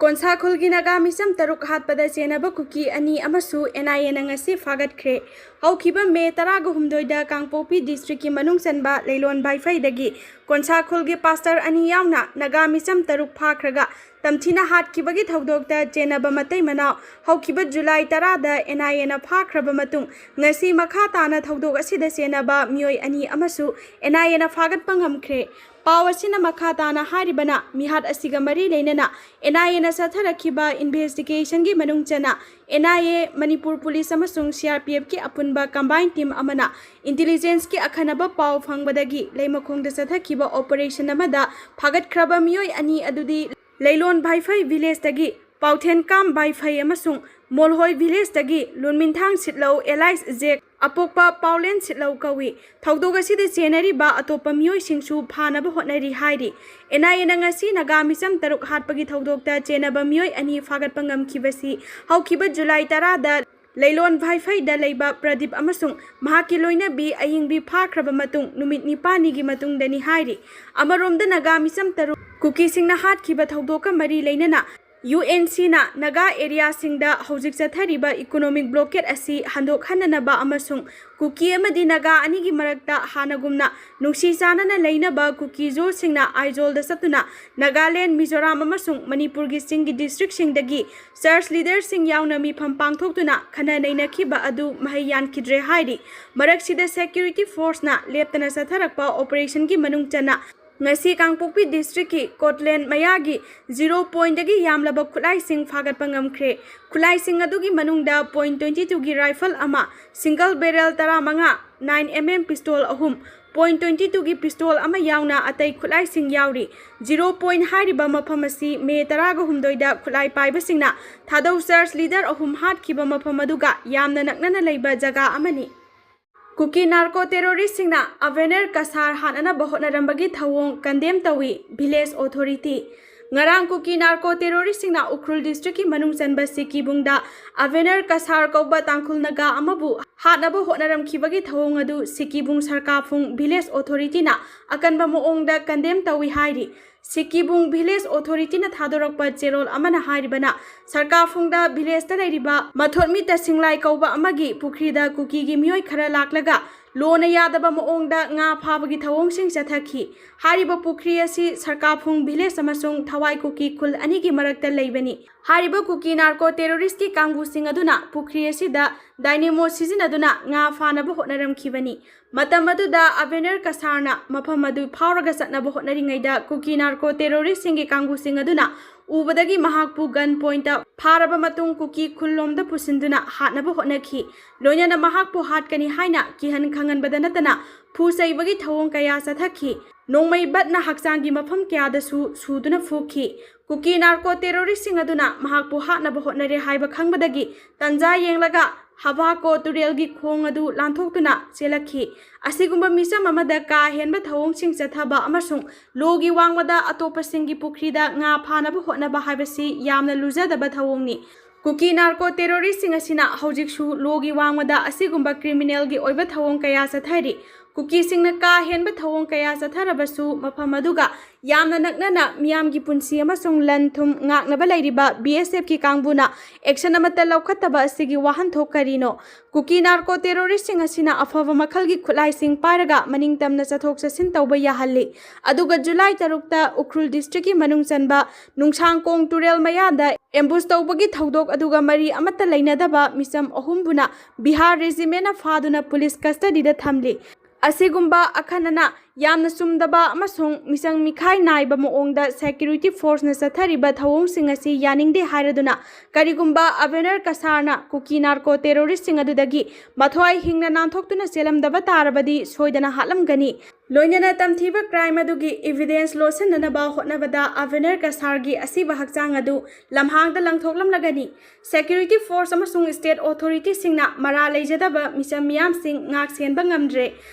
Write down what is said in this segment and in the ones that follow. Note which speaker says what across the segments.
Speaker 1: ꯀꯣꯟꯁꯥꯈꯨꯜꯒꯤ ꯅꯥꯒꯥ ꯃꯤꯆꯝ 6 ꯍꯥꯠꯄꯗ ꯆꯦꯟꯅꯕ ꯀꯨꯀꯤ 2 ꯑꯃꯁꯨ NIA ꯅ ꯉꯁꯤ ꯐꯥꯒꯠꯈ꯭ꯔꯦ꯫ ꯍꯧꯈꯤꯕ ꯃꯦ 13ꯗ ꯀꯥꯡꯄꯣꯛꯄꯤ ꯗꯤꯁꯇ꯭ꯔꯤꯛꯀꯤ ꯃꯅꯨꯡ ꯆꯟꯕ ꯂꯩꯂꯣꯟ ꯕꯥꯏꯐꯩꯗꯒꯤ ꯀꯣꯟꯁꯥꯈꯨꯜꯒꯤ ꯄꯥꯁꯇꯔ 2 ꯌꯥꯎꯅ ꯅꯥꯒꯥ ꯃꯤꯆꯝ 6 ꯐꯥꯈ꯭ꯔꯒ ꯇꯝꯊꯤꯅ ꯍꯥꯠꯈꯤꯕꯒꯤ ꯊꯧꯗꯣꯛꯇ ꯆꯦꯟꯅꯕ ꯃꯇꯩ ꯃꯅꯥꯎ ꯍꯧꯈꯤꯕ ꯖꯨꯂꯥꯏ 10ꯗ NIA ꯅ ꯐꯥꯈ꯭ꯔꯕ ꯃꯇꯨꯡ ꯉꯁꯤ ꯃꯈꯥ ꯇꯥꯅ ꯊꯧꯗꯣꯛ ꯑꯁꯤꯗ ꯆꯦꯟꯅꯕ ꯃꯤꯑꯣꯏ 2 ꯑꯃꯁꯨ NIA ꯅ ꯐꯥꯒꯠꯄ ꯉꯝꯈ꯭ꯔꯦ꯫ ꯄꯥꯎ ꯑꯁꯤꯅ ꯃꯈꯥ ꯇꯥꯅ ꯍꯥꯏꯔꯤꯕꯅ ꯃꯤꯍꯥꯠ ꯑꯁꯤꯒ ꯃꯔꯤ ꯂꯩꯅꯅ NIA ꯅ ꯆꯠꯊꯔꯛꯈꯤꯕ ꯏꯟꯚꯦꯁꯇꯤꯒꯦꯁꯟꯒꯤ ꯃꯅꯨꯡ ꯆꯟꯅ NIA, ꯃꯅꯤꯄꯨꯔ ꯄꯨꯂꯤꯁ ꯑꯃꯁꯨꯡ CRPFꯀꯤ ꯑꯄꯨꯟꯕ ꯀꯝꯕꯥꯏꯟ ꯇꯤꯝ ꯑꯃꯅ ꯏꯟꯇꯦꯂꯤꯖꯦꯟꯁꯀꯤ ꯑꯈꯟꯅꯕ ꯄꯥꯎ ꯐꯪꯕꯗꯒꯤ ꯂꯩꯃꯈꯣꯡꯗ ꯆꯠꯊꯈꯤꯕ ꯑꯣꯄꯔꯦꯁꯟ ꯑꯃꯗ ꯐꯥꯒꯠꯈ꯭ꯔꯕ ꯃꯤꯑꯣꯏ 2 ꯑꯗꯨꯗꯤ ꯂꯩꯂꯣꯟ ꯕꯥꯏꯐꯩ ꯚꯤꯂꯦꯖꯇꯒꯤ ꯄꯥꯎꯊꯦꯟꯀꯥꯝ ꯕꯥꯏꯐꯩ ꯑꯃꯁꯨꯡ ꯃꯣꯜꯍꯣꯏ ꯚꯤꯂꯦꯖꯇꯒꯤ ꯂꯨꯟꯃꯤꯟꯊꯥꯡ ꯁꯤꯠꯂꯧ ꯑꯦꯂꯥꯏꯁ ꯖꯦꯛ ꯑꯄꯣꯛꯄ ꯄꯥꯎꯂꯦꯟ ꯁꯤꯠꯂꯧ ꯀꯧꯏ꯫ ꯊꯧꯗꯣꯛ ꯑꯁꯤꯗ ꯆꯦꯟꯅꯔꯤꯕ ꯑꯇꯣꯞꯄ ꯃꯤꯑꯣꯏꯁꯤꯡꯁꯨ ꯐꯥꯅꯕ ꯍꯣꯠꯅꯔꯤ ꯍꯥꯏꯔꯤ꯫ NIA ꯅ ꯉꯁꯤ ꯅꯥꯒꯥ ꯃꯤꯆꯝ 6 ꯍꯥꯠꯄꯒꯤ ꯊꯧꯗꯣꯛꯇ ꯆꯦꯟꯅꯕ ꯃꯤꯑꯣꯏ 2 ꯐꯥꯒꯠꯄ ꯉꯝꯈꯤꯕꯁꯤ ꯍꯧꯈꯤꯕ ꯖꯨꯂꯥꯏ 10ꯗ ꯂꯩꯂꯣꯟ ꯚꯥꯏꯐꯩꯗ ꯂꯩꯕ ꯄ꯭ꯔꯗꯤꯞ ꯑꯃꯁꯨꯡ ꯃꯍꯥꯛꯀꯤ ꯂꯣꯏꯅꯕꯤ ꯑꯌꯤꯡꯕꯤ ꯐꯥꯈ꯭ꯔꯕ ꯃꯇꯨꯡ ꯅꯨꯃꯤꯠ 9ꯅꯤꯒꯤ ꯃꯇꯨꯡꯗꯅꯤ ꯍꯥꯏꯔꯤ꯫ ꯑꯃꯔꯣꯝꯗ ꯅꯥꯒꯥ ꯃꯤꯆꯝ 6 ꯀꯨꯀꯤꯁꯤꯡꯅ ꯍꯥꯠꯈꯤꯕ ꯊꯧꯗꯣꯛꯀ ꯃꯔꯤ ꯂꯩꯅꯅ UNCꯅ ꯅꯥꯒꯥ ꯑꯦꯔꯤꯌꯥꯁꯤꯡꯗ ꯍꯧꯖꯤꯛ ꯆꯠꯊꯔꯤꯕ ꯏꯀꯣꯅꯣꯃꯤꯛ ꯕ꯭ꯂꯣꯀꯦꯠ ꯑꯁꯤ ꯍꯟꯗꯣꯛꯍꯟꯅꯕ ꯑꯃꯁꯨꯡ ꯀꯨꯀꯤ ꯑꯃꯗꯤ ꯅꯥꯒꯥ ꯑꯅꯤꯒꯤ ꯃꯔꯛꯇ ꯍꯥꯟꯅꯒꯨꯝꯅ ꯅꯨꯡꯁꯤ ꯆꯥꯟꯅꯅ ꯂꯩꯅꯕ ꯀꯨꯀꯤꯖꯣꯁꯤꯡꯅ ꯑꯥꯏꯖꯣꯜꯗ ꯆꯠꯇꯨꯅ ꯅꯥꯒꯥꯂꯦꯟ, ꯃꯤꯖꯣꯔꯥꯝ ꯑꯃꯁꯨꯡ ꯃꯅꯤꯄꯨꯔꯒꯤ ꯆꯤꯡꯒꯤ ꯗꯤꯁꯇ꯭ꯔꯤꯛꯁꯤꯡꯗꯒꯤ ꯆꯔꯆ ꯂꯤꯗꯔꯁꯤꯡ ꯌꯥꯎꯅ ꯃꯤꯐꯝ ꯄꯥꯡꯊꯣꯛꯇꯨꯅ ꯈꯟꯅ ꯅꯩꯅꯈꯤꯕ ꯑꯗꯨ ꯃꯍꯩ ꯌꯥꯟꯈꯤꯗ꯭ꯔꯦ ꯍꯥꯏꯔꯤ꯫ ꯃꯔꯛꯁꯤꯗ ꯁꯦꯀ꯭ꯌꯨꯔꯤꯇꯤ ꯐꯣꯔꯁꯅ ꯂꯦꯞꯇꯅ ꯆꯠꯊꯔꯛꯄ ꯑꯣꯄꯔꯦꯁꯟꯒꯤ ꯃꯅꯨꯡ ꯆꯟꯅ ꯉꯁꯤ ꯀꯥꯡꯄꯣꯛꯄꯤ ꯗꯤꯁꯇ꯭ꯔꯤꯛꯀꯤ ꯀꯣꯠꯂꯦꯟ ꯃꯌꯥꯒꯤ 0 ꯄꯣꯏꯟꯠꯗꯒꯤ ꯌꯥꯝꯂꯕ ꯈꯨꯠꯂꯥꯏꯁꯤꯡ ꯐꯥꯒꯠꯄ ꯉꯝꯈ꯭ꯔꯦ꯫ ꯈꯨꯠꯂꯥꯏꯁꯤꯡ ꯑꯗꯨꯒꯤ ꯃꯅꯨꯡꯗ .22ꯒꯤ ꯔꯥꯏꯐꯜ ꯑꯃ, ꯁꯤꯡꯒꯜ ꯕꯦꯔꯦꯜ 15, 9mm ꯄꯤꯁꯇꯣꯜ 3, .22ꯒꯤ ꯄꯤꯁꯇꯣꯜ ꯑꯃ ꯌꯥꯎꯅ ꯑꯇꯩ ꯈꯨꯠꯂꯥꯏꯁꯤꯡ ꯌꯥꯎꯔꯤ꯫ 0 ꯄꯣꯏꯟꯠ ꯍꯥꯏꯔꯤꯕ ꯃꯐꯝ ꯑꯁꯤ ꯃꯦ 18ꯗ ꯈꯨꯠꯂꯥꯏ ꯄꯥꯏꯕꯁꯤꯡꯅ ꯊꯥꯗꯧ ꯆꯔꯆ ꯂꯤꯗꯔ 3 ꯍꯥꯠꯈꯤꯕ ꯃꯐꯝ ꯑꯗꯨꯒ ꯌꯥꯝꯅ ꯅꯛꯅꯅ ꯂꯩꯕ ꯖꯒꯥ ꯑꯃꯅꯤ꯫ ꯀꯨꯀꯤ ꯅꯥꯔꯀꯣ ꯇꯦꯔꯣꯔꯤꯁꯁꯤꯡꯅ ꯑꯚꯦꯅꯔ ꯀꯁꯥꯔ ꯍꯥꯠꯅꯅꯕ ꯍꯣꯠꯅꯔꯝꯕꯒꯤ ꯊꯧꯑꯣꯡ ꯀꯟꯗꯦꯝ ꯇꯧꯏ ꯚꯤꯂꯦꯖ ꯑꯣꯊꯣꯔꯤꯇꯤ꯫ ꯉꯔꯥꯡ ꯀꯨꯀꯤ ꯅꯥꯔꯀꯣ ꯇꯦꯔꯣꯔꯤꯁꯁꯤꯡꯅ ꯎꯈ꯭ꯔꯨꯜ ꯗꯤꯁꯇ꯭ꯔꯤꯛꯀꯤ ꯃꯅꯨꯡ ꯆꯟꯕ ꯁꯤꯀꯤꯕꯨꯡꯗ ꯑꯚꯦꯅꯔ ꯀꯁꯥꯔ ꯀꯧꯕ ꯇꯥꯡꯈꯨꯜ ꯅꯥꯒꯥ ꯑꯃꯕꯨ ꯍꯥꯠꯅꯕ ꯍꯣꯠꯅꯔꯝꯈꯤꯕꯒꯤ ꯊꯧꯑꯣꯡ ꯑꯗꯨ ꯁꯤꯀꯤꯕꯨꯡ ꯁꯔꯀꯥꯐꯨꯡ ꯚꯤꯂꯦꯖ ꯑꯣꯊꯣꯔꯤꯇꯤꯅ ꯑꯀꯟꯕ ꯃꯑꯣꯡꯗ ꯀꯟꯗꯦꯝ ꯇꯧꯏ ꯍꯥꯏꯔꯤ꯫ ꯁꯤꯀꯤꯕꯨꯡ ꯚꯤꯂꯦꯖ ꯑꯣꯊꯣꯔꯤꯇꯤꯅ ꯊꯥꯗꯣꯔꯛꯄ ꯆꯦꯔꯣꯜ ꯑꯃꯅ ꯍꯥꯏꯔꯤꯕꯅ ꯁꯔꯀꯥꯐꯨꯡꯗ ꯚꯤꯂꯦꯖꯇ ꯂꯩꯔꯤꯕ ꯃꯊꯣꯠꯃꯤꯠꯇ ꯁꯤꯡꯂꯥꯏ ꯀꯧꯕ ꯑꯃꯒꯤ ꯄꯨꯈ꯭ꯔꯤꯗ ꯀꯨꯀꯤꯒꯤ ꯃꯤꯑꯣꯏ ꯈꯔ ꯂꯥꯛꯂꯒ ꯂꯣꯅ ꯌꯥꯗꯕ ꯃꯑꯣꯡꯗ ꯉꯥ ꯐꯥꯕꯒꯤ ꯊꯧꯑꯣꯡꯁꯤꯡ ꯆꯠꯊꯈꯤ꯫ ꯍꯥꯏꯔꯤꯕ ꯄꯨꯈ꯭ꯔꯤ ꯑꯁꯤ ꯁꯔꯀꯥꯐꯨꯡ ꯚꯤꯂꯦꯖ ꯑꯃꯁꯨꯡ ꯊꯋꯥꯏ ꯀꯨꯀꯤ ꯈꯨꯜ ꯑꯅꯤꯒꯤ ꯃꯔꯛꯇ ꯂꯩꯕꯅꯤ꯫ ꯍꯥꯏꯔꯤꯕ ꯀꯨꯀꯤ ꯅꯥꯔꯀꯣ ꯇꯦꯔꯣꯔꯤꯁꯀꯤ ꯀꯥꯡꯕꯨꯁꯤꯡ ꯑꯗꯨꯅ ꯄꯨꯈ꯭ꯔꯤ ꯑꯁꯤꯗ ꯗꯥꯏꯅꯦꯃꯣ ꯁꯤꯖꯤꯟꯅꯗꯨꯅ ꯉꯥ ꯐꯥꯅꯕ ꯍꯣꯠꯅꯔꯝꯈꯤꯕꯅꯤ꯫ ꯃꯇꯝ ꯑꯗꯨꯗ ꯑꯚꯦꯅꯔ ꯀꯁꯥꯔꯅ ꯃꯐꯝ ꯑꯗꯨ ꯐꯥꯎꯔꯒ ꯆꯠꯅꯕ ꯍꯣꯠꯅꯔꯤꯉꯩꯗ ꯀꯨꯀꯤ ꯅꯥꯔꯀꯣ ꯇꯦꯔꯣꯔꯤꯁꯁꯤꯡꯒꯤ ꯀꯥꯡꯕꯨꯁꯤꯡ ꯑꯗꯨꯅ ꯎꯕꯗꯒꯤ ꯃꯍꯥꯛꯄꯨ ꯒꯟ ꯄꯣꯏꯟꯠꯇ ꯐꯥꯔꯕ ꯃꯇꯨꯡ ꯀꯨꯀꯤ ꯈꯨꯜꯂꯣꯝꯗ ꯄꯨꯁꯤꯟꯗꯨꯅ ꯍꯥꯠꯅꯕ ꯍꯣꯠꯅꯈꯤ꯫ ꯂꯣꯏꯅꯅ ꯃꯍꯥꯛꯄꯨ ꯍꯥꯠꯀꯅꯤ ꯍꯥꯏꯅ ꯀꯤꯍꯟ ꯈꯪꯍꯟꯕꯗ ꯅꯠꯇꯅ ꯐꯨ ꯆꯩꯕꯒꯤ ꯊꯧꯑꯣꯡ ꯀꯌꯥ ꯆꯠꯊꯈꯤ꯫ ꯅꯣꯡꯃꯩ ꯕꯠꯅ ꯍꯛꯆꯥꯡꯒꯤ ꯃꯐꯝ ꯀꯌꯥꯗꯁꯨ ꯁꯨꯗꯨꯅ ꯐꯨꯈꯤ꯫ ꯀꯨꯀꯤ ꯅꯥꯔꯀꯣ ꯇꯦꯔꯣꯔꯤꯁꯁꯤꯡ ꯑꯗꯨꯅ ꯃꯍꯥꯛꯄꯨ ꯍꯥꯠꯅꯕ ꯍꯣꯠꯅꯔꯦ ꯍꯥꯏꯕ ꯈꯪꯕꯗꯒꯤ ꯇꯟꯖꯥ ꯌꯦꯡꯂꯒ ꯍꯚꯥꯀꯣ ꯇꯨꯔꯦꯜꯒꯤ ꯈꯣꯡ ꯑꯗꯨ ꯂꯥꯟꯊꯣꯛꯇꯨꯅ ꯆꯦꯜꯂꯛꯈꯤ꯫ ꯑꯁꯤꯒꯨꯝꯕ ꯃꯤꯆꯝ ꯑꯃꯗ ꯀꯥ ꯍꯦꯟꯕ ꯊꯧꯑꯣꯡꯁꯤꯡ ꯆꯠꯊꯕ ꯑꯃꯁꯨꯡ ꯂꯣꯒꯤ ꯋꯥꯡꯃꯗ ꯑꯇꯣꯞꯄꯁꯤꯡꯒꯤ ꯄꯨꯈ꯭ꯔꯤꯗ ꯉꯥ ꯐꯥꯅꯕ ꯍꯣꯠꯅꯕ ꯍꯥꯏꯕꯁꯤ ꯌꯥꯝꯅ ꯂꯨꯖꯗꯕ ꯊꯧꯑꯣꯡꯅꯤ꯫ ꯀꯨꯀꯤ ꯅꯥꯔꯀꯣ ꯇꯦꯔꯣꯔꯤꯁꯁꯤꯡ ꯑꯁꯤꯅ ꯍꯧꯖꯤꯛꯁꯨ ꯂꯣꯒꯤ ꯋꯥꯡꯃꯗ ꯑꯁꯤꯒꯨꯝꯕ ꯀ꯭ꯔꯤꯃꯤꯅꯦꯜꯒꯤ ꯑꯣꯏꯕ ꯊꯧꯑꯣꯡ ꯀꯌꯥ ꯆꯠꯊꯔꯤ꯫ ꯀꯨꯀꯤꯁꯤꯡꯅ ꯀꯥ ꯍꯦꯟꯕ ꯊꯧꯑꯣꯡ ꯀꯌꯥ ꯆꯠꯊꯔꯕꯁꯨ ꯃꯐꯝ ꯑꯗꯨꯒ ꯌꯥꯝꯅ ꯅꯛꯅꯅ ꯃꯤꯌꯥꯝꯒꯤ ꯄꯨꯟꯁꯤ ꯑꯃꯁꯨꯡ ꯂꯟ ꯊꯨꯝ ꯉꯥꯛꯅꯕ ꯂꯩꯔꯤꯕ BSFꯀꯤ ꯀꯥꯡꯕꯨꯅ ꯑꯦꯛꯁꯟ ꯑꯃꯠꯇ ꯂꯧꯈꯠꯇꯕ ꯑꯁꯤꯒꯤ ꯋꯥꯍꯟꯊꯣꯛ ꯀꯔꯤꯅꯣ? ꯀꯨꯀꯤ ꯅꯥꯔꯀꯣ ꯇꯦꯔꯣꯔꯤꯁꯁꯤꯡ ꯑꯁꯤꯅ ꯑꯐꯕ ꯃꯈꯜꯒꯤ ꯈꯨꯠꯂꯥꯏꯁꯤꯡ パイꯔꯒ ꯃꯅꯤꯡꯇꯝꯅ ꯆꯠꯊꯣꯛ ꯆꯠꯁꯤꯟ ꯇꯧꯕ ꯌꯥꯍꯜꯂꯤ꯫ ꯑꯗꯨꯒ ꯖꯨꯂꯥꯏ 6ꯇ ꯎꯈ꯭ꯔꯨꯜ ꯗꯤꯁꯇ꯭ꯔꯤꯛꯀꯤ ꯃꯅꯨꯡ ꯆꯟꯕ ꯅꯨꯡꯁꯥꯡꯀꯣꯡ ꯇꯨꯔꯦꯜ ꯃꯌꯥꯗ ꯑꯦꯝꯕꯨꯁ ꯇꯧꯕꯒꯤ ꯊꯧꯗꯣꯛ ꯑꯗꯨꯒ ꯃꯔꯤ ꯑꯃꯠꯇ ꯂꯩꯅꯗꯕ ꯃꯤꯆꯝ 3ꯕꯨꯅ ꯕꯤꯍꯥꯔ ꯔꯦꯖꯤꯃꯦꯟꯠꯅ ꯐꯥꯗꯨꯅ ꯄꯨꯂꯤꯁ ꯀꯁꯇꯗꯤꯗ ꯊꯝꯂꯤ꯫ ꯑꯁꯤꯒꯨꯝꯕ ꯑꯈꯟꯅꯅ ꯌꯥꯝꯅ ꯆꯨꯝꯗꯕ ꯑꯃꯁꯨꯡ ꯃꯤꯆꯪ ꯃꯤꯈꯥꯏ ꯅꯥꯏꯕ ꯃꯑꯣꯡꯗ ꯁꯦꯀ꯭ꯌꯨꯔꯤꯇꯤ ꯐꯣꯔꯁꯅ ꯆꯠꯊꯔꯤꯕ ꯊꯧꯑꯣꯡꯁꯤꯡ ꯑꯁꯤ ꯌꯥꯅꯤꯡꯗꯦ ꯍꯥꯏꯔꯗꯨꯅ ꯀꯔꯤꯒꯨꯝꯕ ꯑꯚꯦꯅꯔ ꯀꯁꯥꯔꯅ ꯀꯨꯀꯤ ꯅꯥꯔꯀꯣ ꯇꯦꯔꯣꯔꯤꯁꯁꯤꯡ ꯑꯗꯨꯗꯒꯤ ꯃꯊ꯭ꯋꯥꯏ ꯍꯤꯡꯅ ꯅꯥꯟꯊꯣꯛꯇꯨꯅ ꯆꯦꯜꯂꯝꯗꯕ ꯇꯥꯔꯕꯗꯤ ꯁꯣꯏꯗꯅ ꯍꯥꯠꯂꯝꯒꯅꯤ꯫ ꯂꯣꯏꯅꯅ ꯇꯝꯊꯤꯕ ꯀ꯭ꯔꯥꯏꯝ ꯑꯗꯨꯒꯤ ꯏꯚꯤꯗꯦꯟꯁ ꯂꯣꯠꯁꯤꯟꯅꯅꯕ ꯍꯣꯠꯅꯕꯗ ꯑꯚꯦꯅꯔ ꯀꯁꯥꯔꯒꯤ ꯑꯁꯤꯕ ꯍꯛꯆꯥꯡ ꯑꯗꯨ ꯂꯝꯍꯥꯡꯗ ꯂꯪꯊꯣꯛꯂꯝꯂꯒꯅꯤ꯫ ꯁꯦꯀ꯭ꯌꯨꯔꯤꯇꯤ ꯐꯣꯔꯁ ꯑꯃꯁꯨꯡ ꯁ꯭ꯇꯦꯠ ꯑꯣꯊꯣꯔꯤꯇꯤꯁꯤꯡꯅ ꯃꯔꯥꯜ ꯂꯩꯖꯗꯕ ꯃꯤꯆꯝ ꯃꯤꯌꯥꯝꯁꯤꯡ ꯉꯥꯛ ꯁꯦꯟꯕ ꯉꯝꯗ꯭ꯔꯦ꯫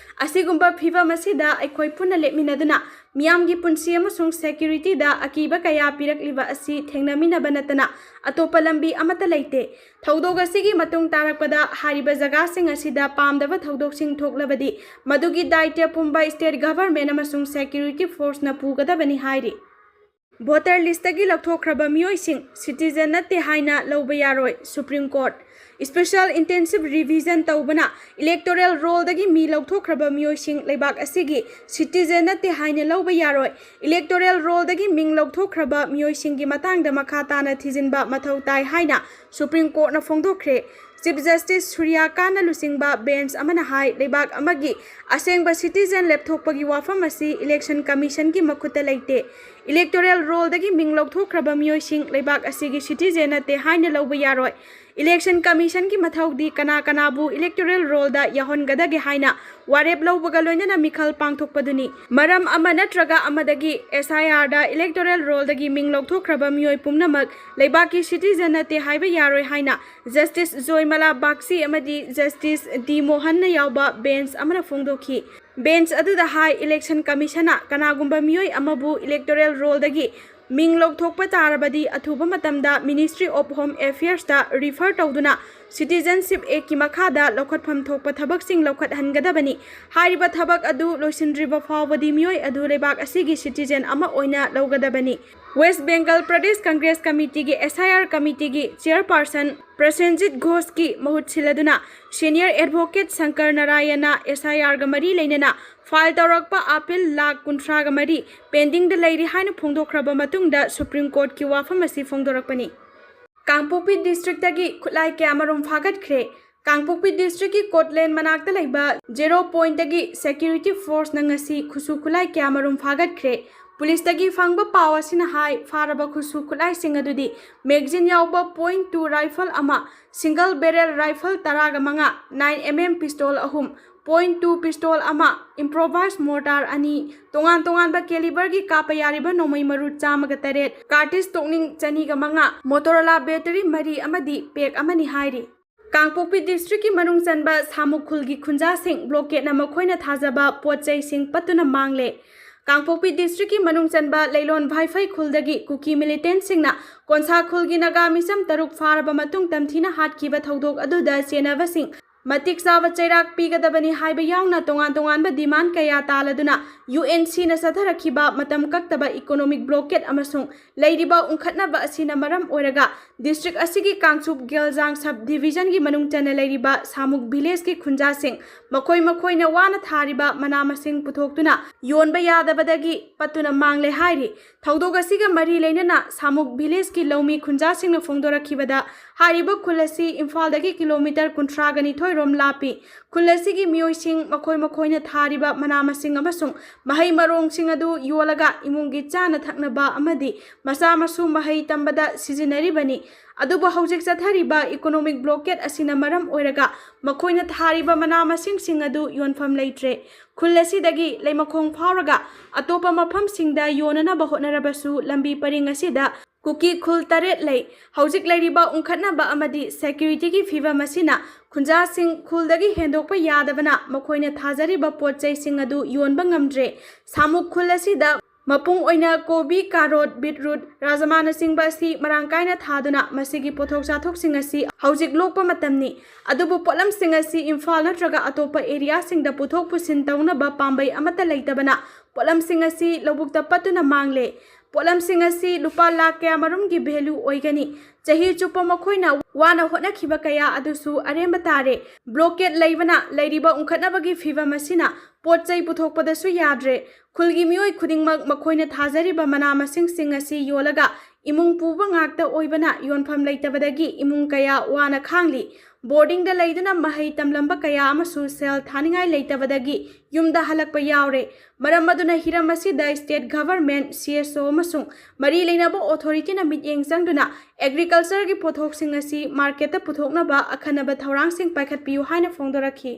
Speaker 1: ꯑꯁꯤꯒꯨꯝꯕ ꯐꯤꯚꯝ ꯑꯁꯤꯗ ꯑꯩꯈꯣꯏ ꯄꯨꯟꯅ ꯂꯦꯞꯃꯤꯟꯅꯗꯨꯅ ꯃꯤꯌꯥꯝꯒꯤ ꯄꯨꯟꯁꯤ ꯑꯃꯁꯨꯡ ꯁꯦꯀ꯭ꯌꯨꯔꯤꯇꯤꯗ ꯑꯀꯤꯕ ꯀꯌꯥ ꯄꯤꯔꯛꯂꯤꯕ ꯑꯁꯤ ꯊꯦꯡꯅꯃꯤꯟꯅꯕ ꯅꯠꯇꯅ ꯑꯇꯣꯞꯄ ꯂꯝꯕꯤ ꯑꯃꯠꯇ ꯂꯩꯇꯦ꯫ ꯊꯧꯗꯣꯛ ꯑꯁꯤꯒꯤ ꯃꯇꯨꯡ ꯇꯥꯔꯛꯄꯗ ꯍꯥꯏꯔꯤꯕ ꯖꯒꯥꯁꯤꯡ ꯑꯁꯤꯗ ꯄꯥꯝꯗꯕ ꯊꯧꯗꯣꯛꯁꯤꯡ ꯊꯣꯛꯂꯕꯗꯤ ꯃꯗꯨꯒꯤ ꯗꯥꯏꯇ꯭ꯌ ꯄꯨꯝꯕ ꯁ꯭ꯇꯦꯠ ꯒꯚꯔꯟꯃꯦꯟꯠ ꯑꯃꯁꯨꯡ ꯁꯦꯀ꯭ꯌꯨꯔꯤꯇꯤ ꯐꯣꯔꯁꯅ ꯄꯨꯒꯗꯕꯅꯤ ꯍꯥꯏꯔꯤ꯫ ꯚꯣꯇꯔ ꯂꯤꯁꯇꯒꯤ ꯂꯧꯊꯣꯛꯈ꯭ꯔꯕ ꯃꯤꯑꯣꯏꯁꯤꯡ ꯁꯤꯇꯤꯖꯦꯟ ꯅꯠꯇꯦ ꯍꯥꯏꯅ ꯂꯧꯕ ꯌꯥꯔꯣꯏ ꯁꯨꯄ꯭ꯔꯤꯝ ꯀꯣꯔꯠ ꯁ꯭ꯄꯦꯁꯤꯑꯦꯜ ꯏꯟꯇꯦꯟꯁꯤꯚ ꯔꯤꯚꯤꯖꯟ ꯇꯧꯕꯅ इलेक्टोरल रोलदगी मी लौथोख्रब मियोइसिंग लेबाक असिगी सिटीजन नते हाइने लौबा यारोय इलेक्टोरल रोलदगी मिंग लौथोख्रब मियोइसिंगी मतांगदा मखा ताना थिजिनबा मथौ ताइ हाइना सुप्रीम कोर्ट न फोंदोख्रे चीफ जस्टिस सूर्यकांत लुसिंगबा बेंच अमना हाइ लेबाक अमगी असेंगबा सिटीजन लेपथोकपगी वाफम असि इलेक्शन कमीशन की मखुता लेते इलेक्टोरल रोलदगी मिंग लौथोख्रब मियोइसिंग लेबाक असिगी सिटीजन नते हाइने लौबा यारोय इलेक्शन कमीशन की मथौदी कना कनाबू इलेक्टोरल रोलदा याहोनगदगे हाइना वारेप लौबगा लोइनना मिखल पांगथोकपदुनी मरम अमा नत्रगा अमदगी SIR दा इलेक्टोरल रोलदगी मिंग लौथोख्रब मियोइ पुमनमक लेबाकी सिटीजन नते हाइबा यारोय हाइना जस्टिस जोयमला बाक्सी अमदी जस्टिस डी मोहन यावबा बेंच अमना फोंदोखी बेंच अदुदा हाइ इलेक्शन कमीशना कनागुंबा मियोइ अमबू इलेक्टोरल रोलदगी मिंग लौथोकपा तारबदी अथुबा मतमदा मिनिस्ट्री ऑफ होम अफेयर्स दा रिफर तौदुना सिटीजनशिप एक्ट की मखादा लौखटफम थोकपा थबकसिंग लौखटहनगदबनी हारिबा थबक अदु लोइसिनद्रिबा फावबदी मियोइ अदु लेबाक असिगी सिटीजन अमा ओइना लौगदबनी west Bengal Pradesh Congress committee की SIR कमिटी की चेयरपर्सन प्रसेनजीत घोष की महुत सिलदुना senior advocate Shankar Narayana SIR गा मरी लेनना फाइल तौरक्पा अपील लाख 50 गा मरी पेंडिंग द लेरी हाइना फोंदोख्रबा मतुंगदा सुप्रीम कोर्ट की वाफम असि फोंदोरकपनी कांगपोपी डिस्ट्रिक्ट तगी खुलाई क्यामरुम फागतखरे कांगपोपी डिस्ट्रिक्ट की कोटलैंड मनाक्ता लेबा 0 पॉइंट तगी सिक्योरिटी फोर्स नंगसी खुसु खुलाई क्यामरुम फागतखरे पुलिस तगी फंगबा पावसिना हाई फारबा खुसु खुलाई सिंग अदुदी मैगजीन यावबा .2 राइफल अमा सिंगल बैरल राइफल 15 9mm पिस्तौल अहुम .2 पिस्तौल अमा इम्प्रोवाइज मोर्टार अनि तोंगान तोंगान बा कैलिबर की कापा यारिबा नोमई मरु 108 कार्टिज तोकनिंग 205 मोटोरोला बैटरी मरी अमदी पेक अमनी हाइरी कांगपोपी डिस्ट्रिक्ट की मनुंग चनबा सामुखुल की खुंजा सिंह ब्लॉकेट न मखोइना थाजबा पोचै सिंह पत्तुना मांगले कांगपोपी डिस्ट्रिक्ट की मनुंग चनबा लैलोन भाईफै खुलदगी कुकी मिलिटेंट सिंगना कोनसा खुलगी नगा मिसम तरुक फारबा मतुंग तमथीना हाटकीबा थौदोक अदुदा चेनबसिंग मतिक साब चैराक पीगदबनी हाइबा यावना तोंगान तोंगानबा डिमांड कया तालदुना UNC न सथरखिबा मतम कक्तबा इकोनॉमिक ब्लॉकेट अमसुंग लैरिबा उंखटनबा असिना मरम ओइरगा डिस्ट्रिक्ट असिगी कांगसुप गेलजांग सब डिवीजन की मनुंग चन लैरिबा सामुक विलेज की खुंजासिंग मखोइना वाना थारिबा मनामसिंग पुथोक्तुना योनबा यादबदगी पत्तुना मांगले हाइरी थौदोक असिगा मरी लेनना सामुक विलेज की लौमी खुंजासिंग न फोंदोरखिबदा हारिबा खुलसी इम्फालदगी किलोमीटर 50 रोम लापी खुलसी मियोइसिंग मखोइना थारिबा मनामसिंग अमसुंग महै मरोंगसिंग अदु योलगा इमुंगी चाना थक्नबा अमदी मसा मसु महै तंबदा सिजिनरिबनी अदुबो हौजिक चथरिबा इकोनॉमिक ब्लॉकेट असिना मरम ओइरगा मखोइना थारिबा मनामसिंग सिंग अदु योनफम लेट्रे खुलसीदगी लेमखोंग फावरगा अतोपा मफम सिंगदा योननबा होटनरबसु लंबी परिंग असिदा कुकी खुल तरेट लई हौजिक लैरिबा उंखटनबा अमदी सिक्योरिटी की फिवम असिना खुंजा सिंह खुलदगी हेंदोकपा यादबना मखोइना थाजरिबा पोचै सिंग अदु योनबा ngamdre सामुक खुल असिदा मपुंग ओइना कोबी कारोट बीटरूट राजमान सिंगबा असि मरांकाइना थादुना मसिगी पोथोक चाथोक सिंग असि हौजिक लोकपा मतमनी अदुबु पोलम सिंग असि इम्फाल नत्रगा अतोपा एरिया सिंगदा पुथोक पुसिन तौनबा पांबै अमता लैतबना पोलम सिंग असि लौबुक्ता पत्तुना मांगले पोलम सिंग असि लुपा लाख कया मरुम की भेलू ओइगनी चही चुप्पा मखोइना वाना होटनखिबा कया अदुसु अरेंबा तारे ब्लॉकेट लैबना लैरिबा उंखटनबगी फिवम असिना पोचै पुथोकपदसु याद्रे खुलगी मियोइ खुदिंगमक मखोइना थाजरिबा मनामसिंग सिंग असि योलगा इमुंग पुबा ngakta ओइबना योनफम लैतबदगी इमुंग कया वाना खांगली बोर्डिंग दा लैदुना महै तमलंबा कया अमसु सेल थानिंगाइ लैतबदगी युमदा हलकपा यावरे मरम मदुना हिरम असिदा स्टेट गवर्नमेंट CSO अमसुंग मरी लेनबा ऑथोरिटीना मिटयेंग चंगदुना एग्रीकल्चर की पोथोकसिंग असि मार्केट ता पुथोकनबा अखनबा थौरांगसिंग पाइखटपियु हाइना फोंदोरखि।